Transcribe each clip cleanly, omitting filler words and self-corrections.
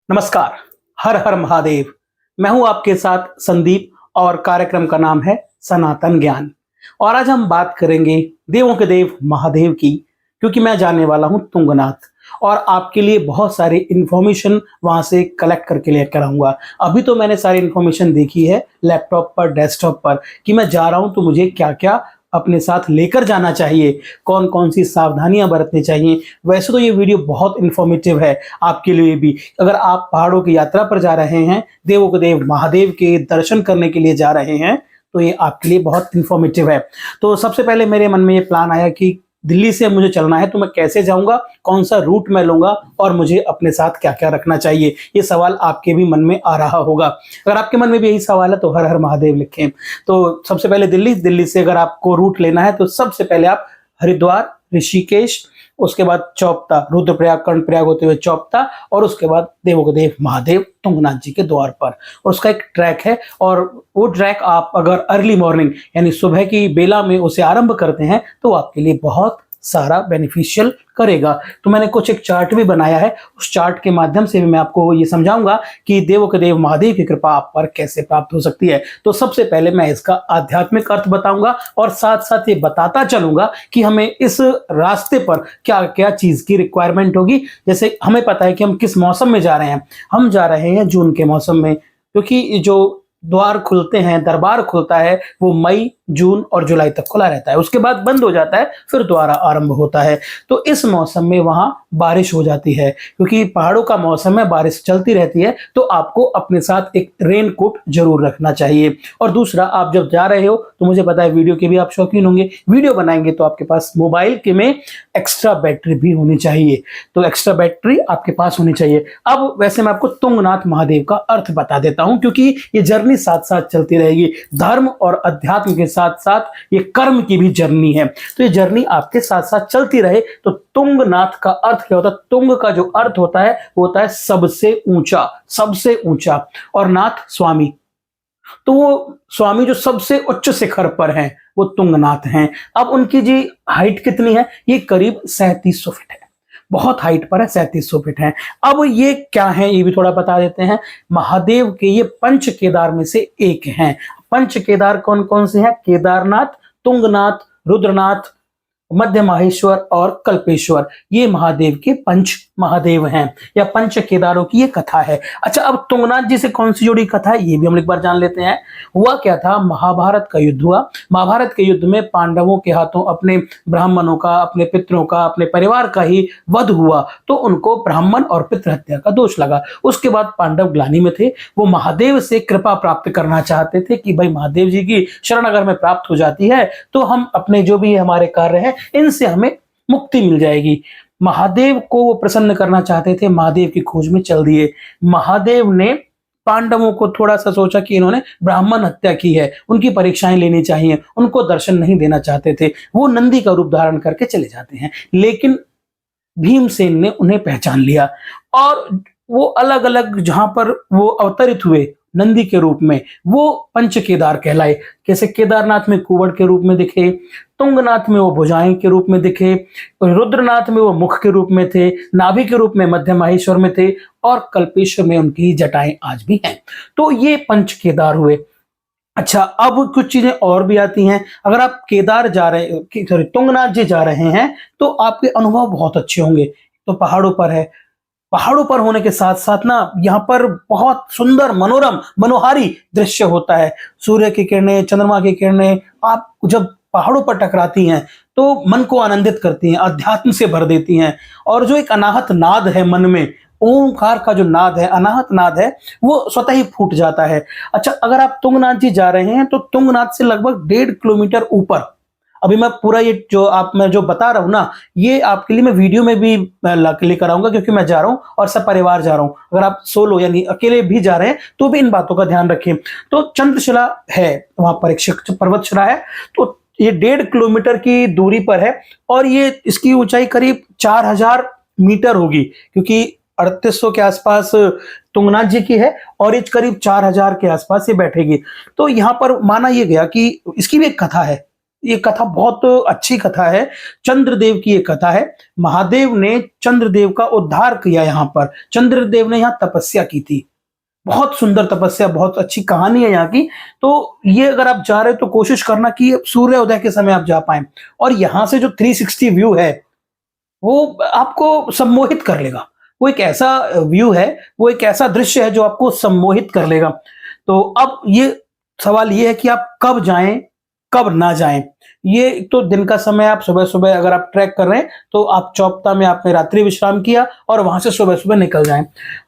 नमस्कार। हर हर महादेव। मैं हूं आपके साथ संदीप और कार्यक्रम का नाम है सनातन ज्ञान। और आज हम बात करेंगे देवों के देव महादेव की, क्योंकि मैं जाने वाला हूं तुंगनाथ और आपके लिए बहुत सारी इंफॉर्मेशन वहां से कलेक्ट करके लेकर आऊंगा। अभी तो मैंने सारी इंफॉर्मेशन देखी है लैपटॉप पर, डेस्कटॉप पर, कि मैं जा रहा हूं तो मुझे क्या क्या अपने साथ लेकर जाना चाहिए, कौन कौन सी सावधानियां बरतनी चाहिए। वैसे तो ये वीडियो बहुत इंफॉर्मेटिव है आपके लिए भी। अगर आप पहाड़ों की यात्रा पर जा रहे हैं, देवों के देव महादेव के दर्शन करने के लिए जा रहे हैं, तो ये आपके लिए बहुत इंफॉर्मेटिव है। तो सबसे पहले मेरे मन में ये प्लान आया कि दिल्ली से मुझे चलना है, तो मैं कैसे जाऊंगा, कौन सा रूट मैं लूंगा और मुझे अपने साथ क्या क्या रखना चाहिए। ये सवाल आपके भी मन में आ रहा होगा। अगर आपके मन में भी यही सवाल है तो हर हर महादेव लिखें। तो सबसे पहले दिल्ली से अगर आपको रूट लेना है तो सबसे पहले आप हरिद्वार, ऋषिकेश, उसके बाद चौपता, रुद्रप्रयाग, कर्णप्रयाग होते हुए चौपता, और उसके बाद देवों के देव महादेव तुंगनाथ जी के द्वार पर। और उसका एक ट्रैक है, और वो ट्रैक आप अगर अर्ली मॉर्निंग यानी सुबह की बेला में उसे आरंभ करते हैं तो आपके लिए बहुत सारा बेनिफिशियल करेगा। तो मैंने कुछ एक चार्ट भी बनाया है, उस चार्ट के माध्यम से भी मैं आपको ये समझाऊंगा कि देवों के देव महादेव की कृपा आप पर कैसे प्राप्त हो सकती है। तो सबसे पहले मैं इसका आध्यात्मिक अर्थ बताऊंगा और साथ साथ ये बताता चलूंगा कि हमें इस रास्ते पर क्या क्या चीज की रिक्वायरमेंट होगी। जैसे हमें पता है कि हम किस मौसम में जा रहे हैं। हम जा रहे हैं जून के मौसम में, क्योंकि जो द्वार खुलते हैं, दरबार खुलता है, वो मई, जून और जुलाई तक खुला रहता है। उसके बाद बंद हो जाता है, फिर दोबारा आरंभ होता है। तो इस मौसम में वहां बारिश हो जाती है, क्योंकि पहाड़ों का मौसम है, बारिश चलती रहती है। तो आपको अपने साथ एक रेन कोट जरूर रखना चाहिए। और दूसरा, आप जब जा रहे हो तो मुझे पता है वीडियो के भी आप शौकीन होंगे, वीडियो बनाएंगे तो आपके पास मोबाइल के में एक्स्ट्रा बैटरी भी होनी चाहिए। तो एक्स्ट्रा बैटरी आपके पास होनी चाहिए। अब वैसे मैं आपको तुंगनाथ महादेव का अर्थ बता देता हूं, क्योंकि ये जर्नी साथ साथ चलती रहेगी। धर्म और अध्यात्म के साथ साथ ये कर्म की भी जर्नी है। तो ये जर्नी आपके साथ साथ चलती रहे। तो तुंगनाथ का अर्थ क्या होता है? तुंग का जो अर्थ होता है वो होता है सबसे ऊंचा, सबसे ऊंचा, और नाथ स्वामी। तो वो स्वामी जो सबसे उच्च शिखर पर हैं वो तुंगनाथ हैं। अब उनकी जी हाइट कितनी है? ये करीब 3700 फीट है। बहुत हाइट पर है, 3700 फीट है। अब ये क्या है ये भी थोड़ा बता देते हैं। महादेव के ये पंच केदार में से एक हैं। पंच केदार कौन कौन से हैं? केदारनाथ, तुंगनाथ, रुद्रनाथ, मध्य माहेश्वर और कल्पेश्वर। ये महादेव के पंच महादेव हैं, या पंच केदारों की ये कथा है। अच्छा, अब तुंगनाथ जी से कौन सी जुड़ी कथा है ये भी हम एक बार जान लेते हैं। हुआ क्या था? महाभारत का युद्ध हुआ। महाभारत के युद्ध में पांडवों के हाथों अपने ब्राह्मणों का, अपने पितरों का, अपने परिवार का ही वध हुआ। तो उनको ब्राह्मण और पितृ हत्या का दोष लगा। उसके बाद पांडव ग्लानि में थे। वो महादेव से कृपा प्राप्त करना चाहते थे कि भाई महादेव जी की शरण अगर में प्राप्त हो जाती है तो हम अपने जो भी हमारे कार्य हैं इनसे हमें मुक्ति मिल जाएगी। महादेव को वो प्रसन्न करना चाहते थे, महादेव की खोज में चल दिए। महादेव ने पांडवों को थोड़ा सा सोचा कि इन्होंने ब्राह्मण हत्या की है, उनकी परीक्षाएं लेनी चाहिए, उनको दर्शन नहीं देना चाहते थे। वो नंदी का रूप धारण करके चले जाते हैं, लेकिन भीमसेन ने उन्हें पहचान लिया और वो अलग अलग जहां पर वो अवतरित हुए नंदी के रूप में, वो पंच केदार कहलाए। जैसे केदारनाथ में कुवड़ के रूप में दिखे, तुंगनाथ में वो भुजाएं के रूप में दिखे, रुद्रनाथ में वो मुख के रूप में थे, नाभि के रूप में मध्य माहेश्वर में थे, और कल्पेश्वर में उनकी जटाएं आज भी हैं। तो ये पंच केदार हुए। अच्छा, अब कुछ चीजें और भी आती हैं। अगर आप केदार जा रहे, सॉरी, तुंगनाथ जी जा रहे हैं तो आपके अनुभव बहुत अच्छे होंगे। तो पहाड़ों पर है, पहाड़ों पर होने के साथ साथ ना यहाँ पर बहुत सुंदर, मनोरम, मनोहारी दृश्य होता है। सूर्य की किरणें, चंद्रमा की किरणें आप जब पहाड़ों पर टकराती हैं तो मन को आनंदित करती हैं, अध्यात्म से भर देती हैं। और जो एक अनाहत नाद है मन में, ओंकार का जो नाद है, अनाहत नाद है, वो स्वतः ही फूट जाता है। अच्छा, अगर आप तुंगनाथ जी जा रहे हैं तो तुंगनाथ से लगभग 1.5 किलोमीटर ऊपर, अभी मैं पूरा ये मैं जो बता रहा हूं ना, ये आपके लिए मैं वीडियो में भी लेकर आऊंगा, क्योंकि मैं जा रहा हूं और सब परिवार जा रहा हूं। अगर आप सोलो यानी अकेले भी जा रहे हैं तो भी इन बातों का ध्यान रखें। तो चंद्रशिला है वहां पर, एक पर्वतशिला है। तो ये 1.5 किलोमीटर की दूरी पर है, और ये इसकी ऊंचाई करीब 4000 मीटर होगी, क्योंकि 3800 के आसपास तुंगनाथ जी की है और ये करीब 4000 के आसपास ये बैठेगी। तो यहाँ पर माना यह गया कि इसकी भी एक कथा है। ये कथा बहुत अच्छी कथा है। चंद्रदेव की ये कथा है। महादेव ने चंद्रदेव का उद्धार किया। यहाँ पर चंद्रदेव ने यहाँ तपस्या की थी। बहुत सुंदर तपस्या, बहुत अच्छी कहानी है यहाँ की। तो ये अगर आप जा रहे हो तो कोशिश करना कि सूर्योदय के समय आप जा पाए। और यहाँ से जो 360 व्यू है वो आपको सम्मोहित कर लेगा। वो एक ऐसा व्यू है, वो एक ऐसा दृश्य है जो आपको सम्मोहित कर लेगा। तो अब ये सवाल ये है कि आप कब जाएं, कब ना जाएं। ये तो दिन का समय, आप सुबह सुबह अगर आप ट्रैक कर रहे हैं तो आप चौपता में आपने रात्रि विश्राम किया और वहां से सुबह सुबह निकल जाएं।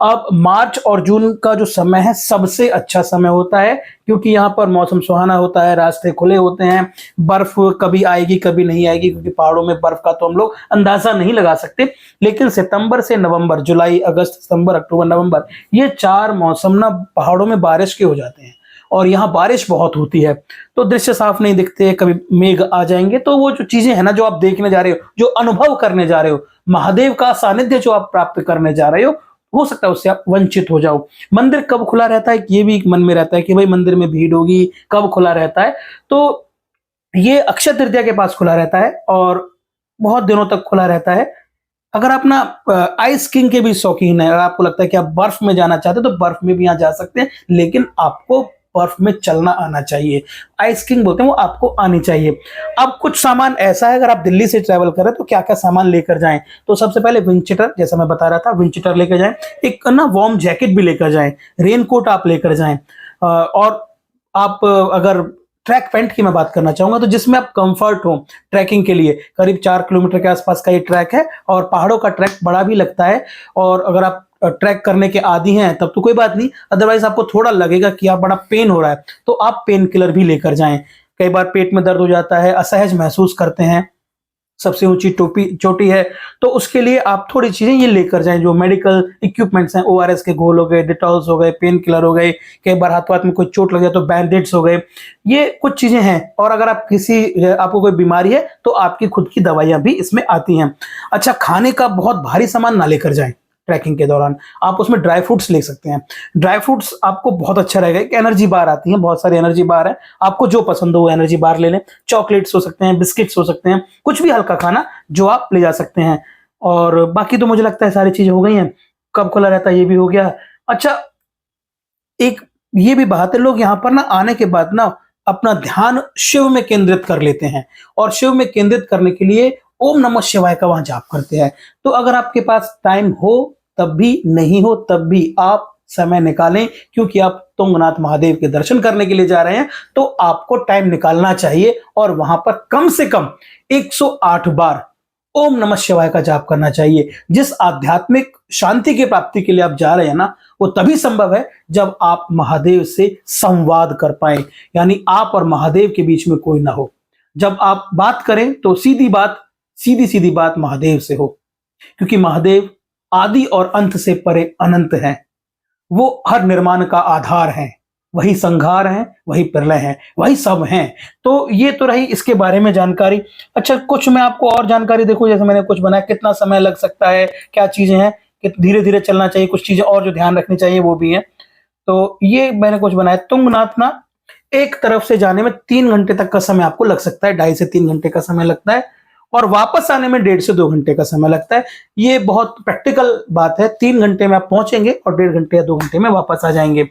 अब मार्च और जून का जो समय है सबसे अच्छा समय होता है, क्योंकि यहाँ पर मौसम सुहाना होता है, रास्ते खुले होते हैं। बर्फ कभी आएगी कभी नहीं आएगी, क्योंकि पहाड़ों में बर्फ का तो हम लोग अंदाजा नहीं लगा सकते। लेकिन सितंबर से नवंबर, जुलाई अगस्त सितंबर अक्टूबर नवंबर, ये 4 मौसम ना पहाड़ों में बारिश के हो जाते हैं और यहाँ बारिश बहुत होती है। तो दृश्य साफ नहीं दिखते, कभी मेघ आ जाएंगे। तो वो जो चीजें है ना जो आप देखने जा रहे हो, जो अनुभव करने जा रहे हो, महादेव का सानिध्य जो आप प्राप्त करने जा रहे हो सकता है उससे आप वंचित हो जाओ। मंदिर कब खुला रहता है ये भी मन में रहता है कि भाई मंदिर में भीड़ होगी, कब खुला रहता है। तो ये अक्षय तृतीया के पास खुला रहता है और बहुत दिनों तक खुला रहता है। अगर आप ना आइस किंग के भी शौकीन है, अगर आपको लगता है कि आप बर्फ में जाना चाहते हैं तो बर्फ में भी यहाँ जा सकते हैं, लेकिन आपको बर्फ में चलना आना चाहिए। आइस किंग बोलते हैं, वो आपको आनी चाहिए। अब कुछ सामान ऐसा है, अगर आप दिल्ली से ट्रैवल कर रहे हैं तो क्या क्या सामान लेकर जाएं। तो सबसे पहले विंचेटर, जैसा मैं बता रहा था, विंचेटर लेकर जाएं। एक ना वार्म जैकेट भी लेकर जाएं, रेनकोट आप लेकर जाएं। और आप अगर ट्रैक पैंट की मैं बात करना चाहूंगा तो जिसमें आप कंफर्ट हो ट्रैकिंग के लिए। करीब 4 किलोमीटर के आसपास का ये ट्रैक है और पहाड़ों का ट्रैक बड़ा भी लगता है। और अगर आप ट्रैक करने के आदी हैं तब तो कोई बात नहीं, अदरवाइज आपको थोड़ा लगेगा कि आप बड़ा पेन हो रहा है तो आप पेन किलर भी लेकर जाएं। कई बार पेट में दर्द हो जाता है, असहज महसूस करते हैं, सबसे ऊंची चोटी है, तो उसके लिए आप थोड़ी चीजें ये लेकर जाएं। जो मेडिकल इक्विपमेंट्स हैं, ओआरएस के घोल हो गए, डिटॉल्स हो गए, पेन किलर हो गए, कई बार हाथ वाथ में कोई चोट लग जाए तो बैंडेड्स हो गए, ये कुछ चीजें हैं। और अगर आप आपको कोई बीमारी है तो आपकी खुद की दवाइयां भी इसमें आती हैं। अच्छा, खाने का बहुत भारी सामान ना लेकर जाएं। ट्रैकिंग के दौरान आप उसमें ड्राई फ्रूट्स ले सकते हैं। ड्राई फ्रूट्स आपको बहुत अच्छा रहेगा। एक एनर्जी बार आती है, बहुत सारी एनर्जी बार है, आपको जो पसंद हो वो एनर्जी बार ले लें। चॉकलेट्स हो सकते हैं, बिस्किट्स हो सकते हैं, कुछ भी हल्का खाना जो आप ले जा सकते हैं। और बाकी तो मुझे लगता है सारी चीजें हो गई हैं। कब खुला रहता है ये भी हो गया। अच्छा, एक ये भी बात है, लोग यहाँ पर ना आने के बाद ना अपना ध्यान शिव में केंद्रित कर लेते हैं और शिव में केंद्रित करने के लिए ओम नमः शिवाय का वहां जाप करते हैं। तो अगर आपके पास टाइम हो तब भी, नहीं हो तब भी आप समय निकालें, क्योंकि आप तुंगनाथ महादेव के दर्शन करने के लिए जा रहे हैं तो आपको टाइम निकालना चाहिए और वहां पर कम से कम 108 बार ओम नमः शिवाय का जाप करना चाहिए। जिस आध्यात्मिक शांति की प्राप्ति के लिए आप जा रहे हैं ना, वो तभी संभव है जब आप महादेव से संवाद कर पाए, यानी आप और महादेव के बीच में कोई ना हो। जब आप बात करें तो सीधी सीधी बात महादेव से हो, क्योंकि महादेव आदि और अंत से परे अनंत हैं। वो हर निर्माण का आधार हैं, वही संहार हैं, वही प्रलय हैं, वही सब हैं। तो ये तो रही इसके बारे में जानकारी। अच्छा, कुछ मैं आपको और जानकारी, देखो जैसे मैंने कुछ बनाया, कितना समय लग सकता है, क्या चीजें हैं, कि धीरे धीरे चलना चाहिए, कुछ चीजें और जो ध्यान रखनी चाहिए वो भी है। तो ये मैंने कुछ बनाया। तुंगनाथ ना एक तरफ से जाने में 3 घंटे तक का समय आपको लग सकता है, 2.5 से 3 घंटे का समय लगता है, और वापस आने में 1.5 से 2 घंटे का समय लगता है। ये बहुत प्रैक्टिकल बात है। 3 घंटे में आप पहुंचेंगे और 1.5 घंटे या 2 घंटे में वापस आ जाएंगे।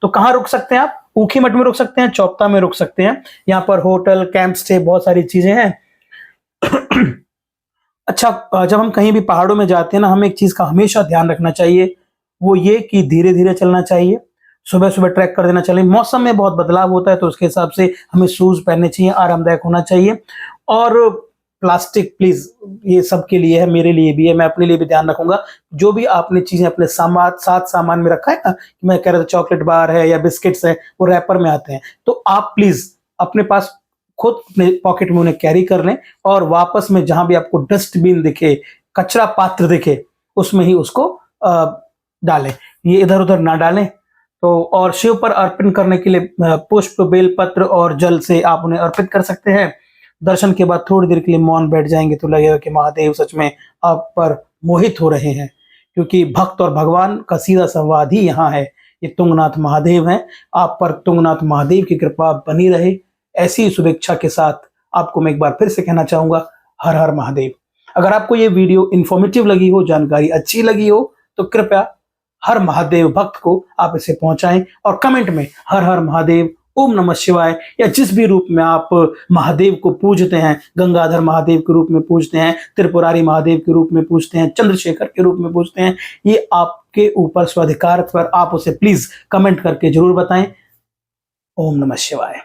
तो कहाँ रुक सकते हैं आप? ऊखीमठ में रुक सकते हैं, चौपता में रुक सकते हैं। यहाँ पर होटल, कैंप स्टे, बहुत सारी चीजें हैं। अच्छा, जब हम कहीं भी पहाड़ों में जाते हैं ना, हमें एक चीज का हमेशा ध्यान रखना चाहिए, वो ये कि धीरे धीरे चलना चाहिए। सुबह सुबह ट्रैक कर देना चाहिए। मौसम में बहुत बदलाव होता है तो उसके हिसाब से हमें शूज पहनने चाहिए, आरामदायक होना चाहिए। और प्लास्टिक प्लीज, ये सबके लिए है, मेरे लिए भी है, मैं अपने लिए भी ध्यान रखूंगा। जो भी आपने चीजें अपने सामान में रखा है ना, मैं कह रहा था चॉकलेट बार है या बिस्किट्स है, वो रैपर में आते हैं, तो आप प्लीज अपने पास खुद अपने पॉकेट में उन्हें कैरी कर लें और वापस में जहां भी आपको डस्टबिन दिखे, कचरा पात्र दिखे, उसमें ही उसको डालें, ये इधर उधर ना डालें। तो और शिव पर अर्पण करने के लिए पुष्प, बेलपत्र और जल से आप उन्हें अर्पित कर सकते हैं। दर्शन के बाद थोड़ी देर के लिए मौन बैठ जाएंगे तो लगेगा कि महादेव सच में आप पर मोहित हो रहे हैं, क्योंकि भक्त और भगवान का सीधा संवाद ही यहाँ है। ये तुंगनाथ महादेव हैं। आप पर तुंगनाथ महादेव की कृपा बनी रहे, ऐसी शुभेच्छा के साथ आपको मैं एक बार फिर से कहना चाहूंगा, हर हर महादेव। अगर आपको ये वीडियो इंफॉर्मेटिव लगी हो, जानकारी अच्छी लगी हो, तो कृपया हर महादेव भक्त को आप इसे पहुंचाएं और कमेंट में हर हर महादेव, ओम नमः शिवाय या जिस भी रूप में आप महादेव को पूजते हैं, गंगाधर महादेव के रूप में पूजते हैं, त्रिपुरारी महादेव के रूप में पूजते हैं, चंद्रशेखर के रूप में पूजते हैं, ये आपके ऊपर स्वाधिकार पर, आप उसे प्लीज कमेंट करके जरूर बताएं। ओम नमः शिवाय।